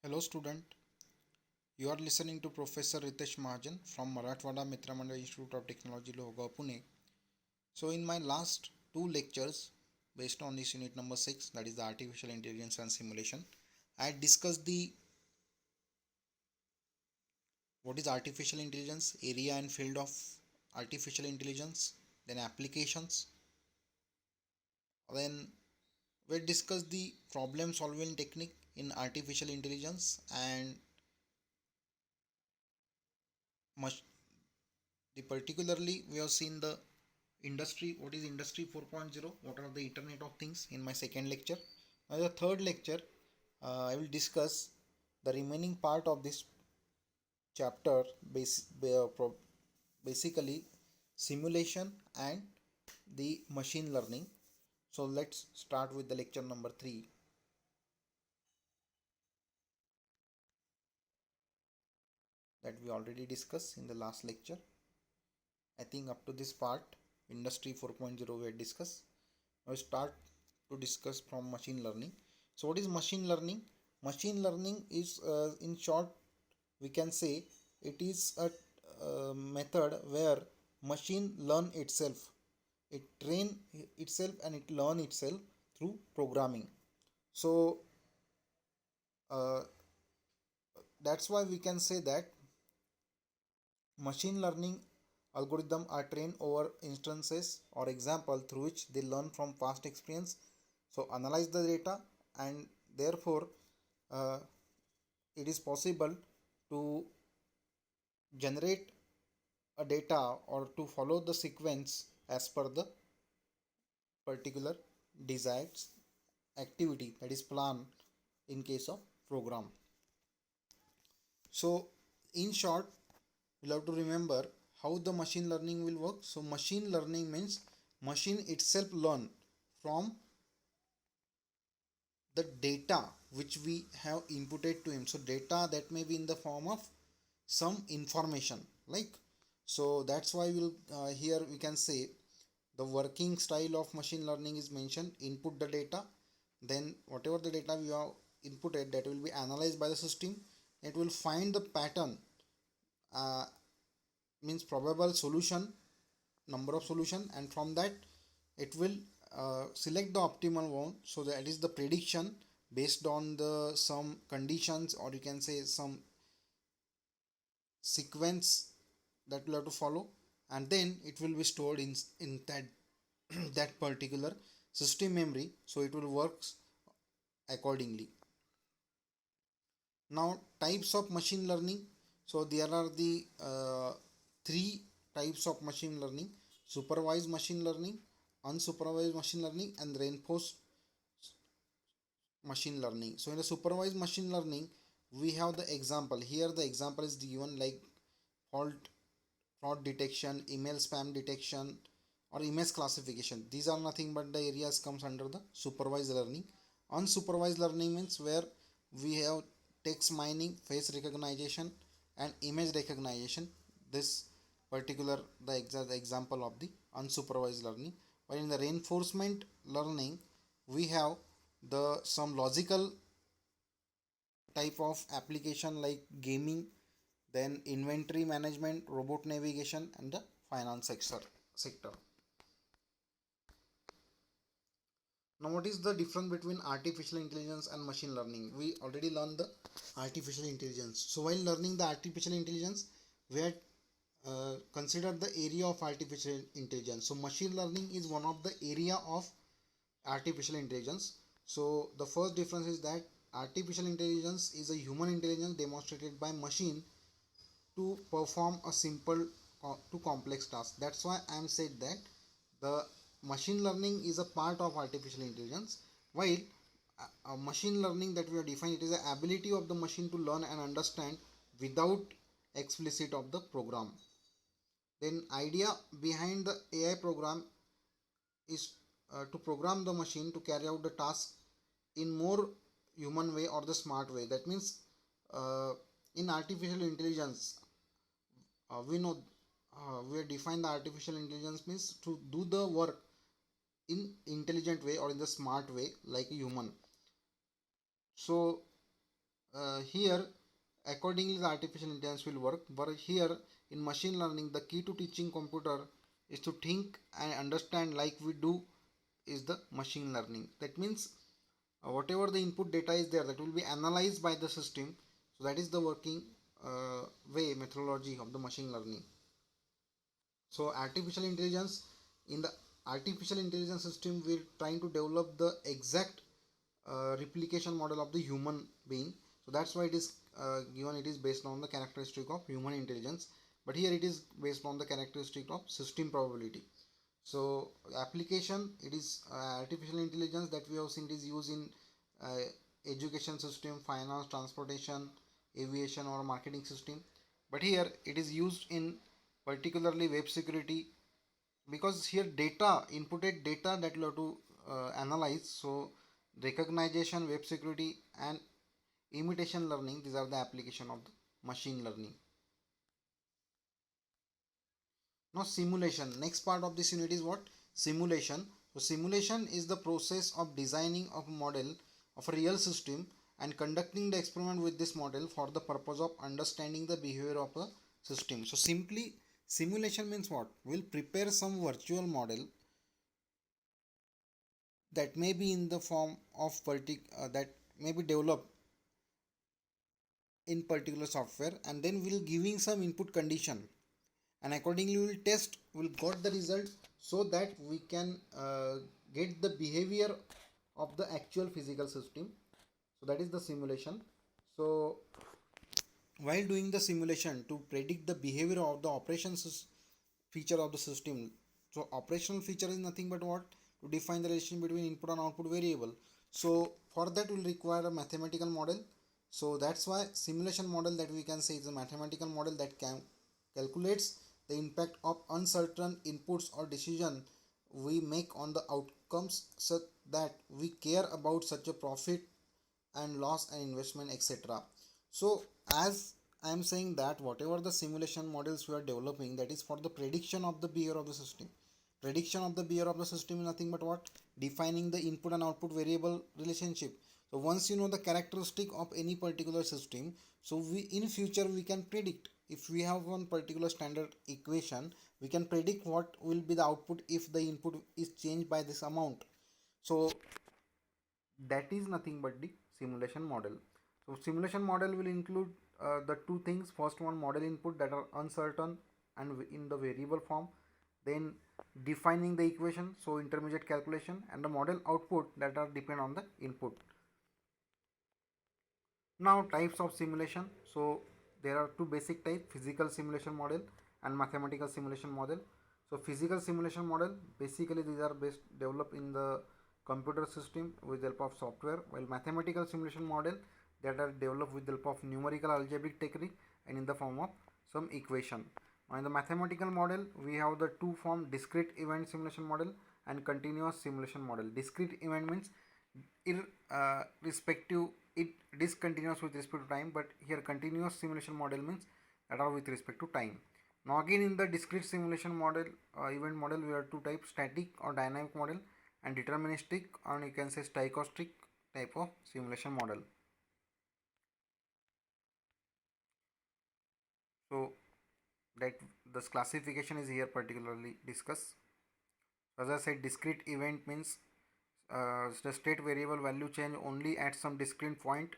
Hello student, you are listening to Professor Ritesh Mahajan from Marathwada Mitra Mandal Institute of Technology Lohgaon, Pune. So in my last two lectures based on this unit number 6, that is the artificial intelligence and simulation, I discussed the what is artificial intelligence, area and field of artificial intelligence, then applications, then we discussed the problem solving technique in artificial intelligence and much the particularly we have seen the industry, what is industry 4.0, what are the internet of things in my second lecture. Now the third lecture, I will discuss the remaining part of this chapter, basically simulation and the machine learning. So let's start with the lecture number 3 that we already discussed in the last lecture. I think up to this part industry 4.0 we had discussed. Now we start to discuss from machine learning. So what is machine learning? Machine learning is, in short, we can say it is a method where machine learn itself, it train itself and it learn itself through programming. So uh, that's why we can say that machine learning algorithms are trained over instances or example through which they learn from past experience. So analyze the data, and therefore uh, it is possible to generate a data or to follow the sequence as per the particular desired activity, that is plan in case of program. So in short, we'll have to remember how the machine learning will work. So machine learning means machine itself learn from the data which we have inputted to him. So data that may be in the form of some information, like, so that's why we'll here we can say the working style of machine learning is mentioned: input the data, then whatever the data we have inputted, that will be analyzed by the system. It will find the pattern, uh, means probable solution, number of solution, and from that it will select the optimal one. So that is the prediction based on the some conditions, or you can say some sequence that will have to follow, and then it will be stored in that that particular system memory, so it will works accordingly. Now types of machine learning. So there are the three types of machine learning: supervised machine learning, unsupervised machine learning, and reinforced machine learning. So in the supervised machine learning, we have the example here. The example is given like fault fraud detection, email spam detection, or image classification. These are nothing but the areas comes under the supervised learning. Unsupervised learning means where we have text mining, face recognition, and image recognition. This particular the exact example of the unsupervised learning. While in the reinforcement learning, we have the some logical type of application like gaming, then inventory management, robot navigation, and the finance sector. Now what is the difference between artificial intelligence and machine learning? We already learned the artificial intelligence. So while learning the artificial intelligence, we had considered the area of artificial intelligence. So machine learning is one of the area of artificial intelligence. So the first difference is that artificial intelligence is a human intelligence demonstrated by machine to perform a simple to complex task. That's why I am said that the machine learning is a part of artificial intelligence, while machine learning that we have defined, it is the ability of the machine to learn and understand without explicit of the program. Then idea behind the AI program is to program the machine to carry out the task in more human way or the smart way. That means in artificial intelligence, we know we define the artificial intelligence means to do the work in intelligent way or in the smart way like a human. So here accordingly the artificial intelligence will work, but here in machine learning the key to teaching computer is to think and understand like we do is the machine learning. That means whatever the input data is there, that will be analyzed by the system. So that is the working way methodology of the machine learning. So artificial intelligence, in the artificial intelligence system we're trying to develop the exact replication model of the human being. So that's why it is given, it is based on the characteristic of human intelligence, but here it is based on the characteristic of system probability. So application, it is artificial intelligence that we have seen is used in uh, education system, finance, transportation, aviation or marketing system. But here it is used in particularly web security, because here data, inputted data that you have to analyze. So recognition, web security and imitation learning, these are the application of the machine learning. Now simulation, next part of this unit is what? Simulation. So simulation is the process of designing a model of a real system and conducting the experiment with this model for the purpose of understanding the behavior of a system. So simply simulation means what? We'll prepare some virtual model that may be in the form of that may be developed in particular software, and then we'll giving some input condition, and accordingly we'll test, we'll got the result, so that we can get the behavior of the actual physical system. So that is the simulation. So while doing the simulation to predict the behavior of the operations feature of the system, so operational feature is nothing but what? To define the relation between input and output variable. So for that will require a mathematical model. So that's why simulation model that we can say is a mathematical model that can calculates the impact of uncertain inputs or decision we make on the outcomes, so that we care about such a profit and loss and investment, etc. So as I am saying that whatever the simulation models we are developing, that is for the prediction of the behavior of the system. Prediction of the behavior of the system is nothing but what? Defining the input and output variable relationship. So once you know the characteristic of any particular system, so we in future we can predict, if we have one particular standard equation, we can predict what will be the output if the input is changed by this amount. So that is nothing but the simulation model. So simulation model will include the two things. First one, model input that are uncertain and in the variable form, then defining the equation, so intermediate calculation, and the model output that are depend on the input. Now types of simulation. So there are two basic types: physical simulation model and mathematical simulation model. So physical simulation model, basically these are based developed in the computer system with the help of software, while mathematical simulation model that are developed with the help of numerical algebraic technique and in the form of some equation. Now in the mathematical model we have the two form: discrete event simulation model and continuous simulation model. Discrete event means irrespective, it discontinuous with respect to time, but here continuous simulation model means that are with respect to time. Now again in the discrete simulation model, event model, we have two types: static or dynamic model and deterministic, or you can say stochastic type of simulation model. So that this classification is here particularly discussed. As I said, discrete event means the state variable value change only at some discrete point,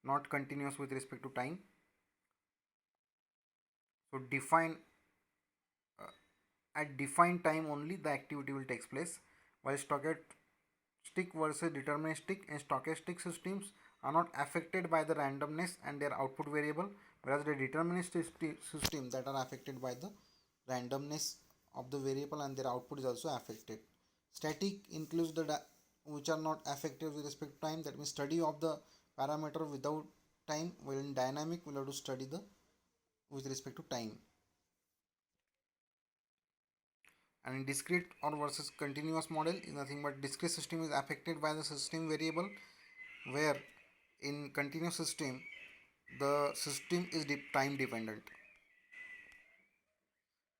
not continuous with respect to time. So define at defined time only the activity will take place, while stochastic versus deterministic and stochastic systems are not affected by the randomness and their output variable, whereas the deterministic system that are affected by the randomness of the variable and their output is also affected. Static includes the which are not affected with respect to time, that means study of the parameter without time, while in dynamic we'll have to study the with respect to time. And in discrete or versus continuous model is nothing but discrete system is affected by the system variable, where in continuous system the system is time dependent.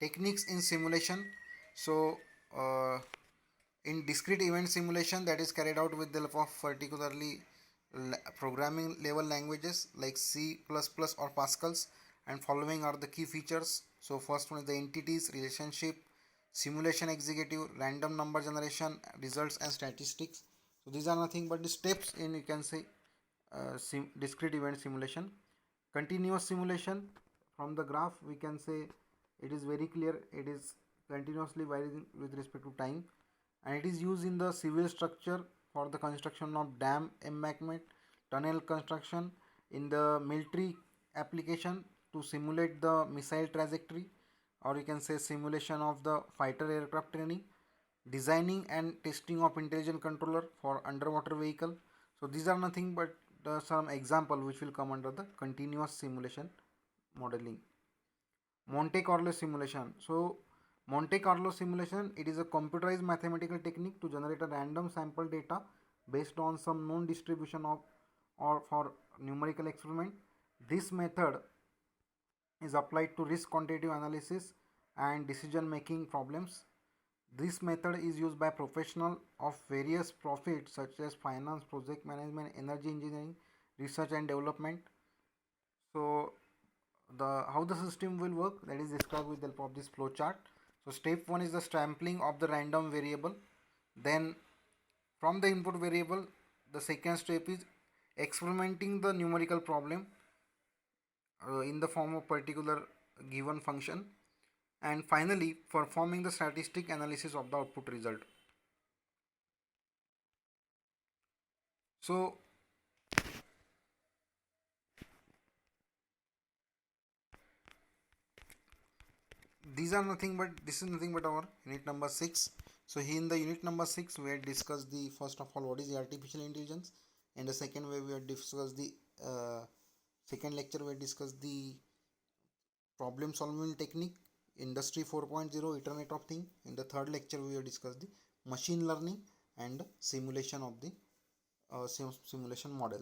Techniques in simulation. So in discrete event simulation, that is carried out with the help of particularly programming level languages like C++ or Pascals, and following are the key features. So first one is the entities, relationship, simulation executive, random number generation, results and statistics. So these are nothing but the steps in, you can say, discrete event simulation. Continuous simulation, from the graph we can say it is very clear, it is continuously varying with respect to time, and it is used in the civil structure for the construction of dam embankment, tunnel construction, in the military application to simulate the missile trajectory, or you can say simulation of the fighter aircraft training, designing and testing of intelligent controller for underwater vehicle. So these are nothing but some example which will come under the continuous simulation modeling. Monte Carlo simulation. So Monte Carlo simulation, it is a computerized mathematical technique to generate a random sample data based on some known distribution of or for numerical experiment. This method is applied to risk quantitative analysis and decision making problems. This method is used by professionals of various profits such as finance, project management, energy engineering, research and development. So the how the system will work, that is described with the help of this flow chart. So step 1 is the sampling of the random variable. Then from the input variable, the second step is experimenting the numerical problem in the form of particular given function, and finally performing the statistic analysis of the output result. So these are nothing but, this is nothing but our unit number 6. So here in the unit number 6 we had discussed the, first of all, what is the artificial intelligence, and the second way we had discussed the second lecture we had discussed the problem solving technique, industry 4.0, internet of thing. In the third lecture we have discussed the machine learning and simulation of the simulation model.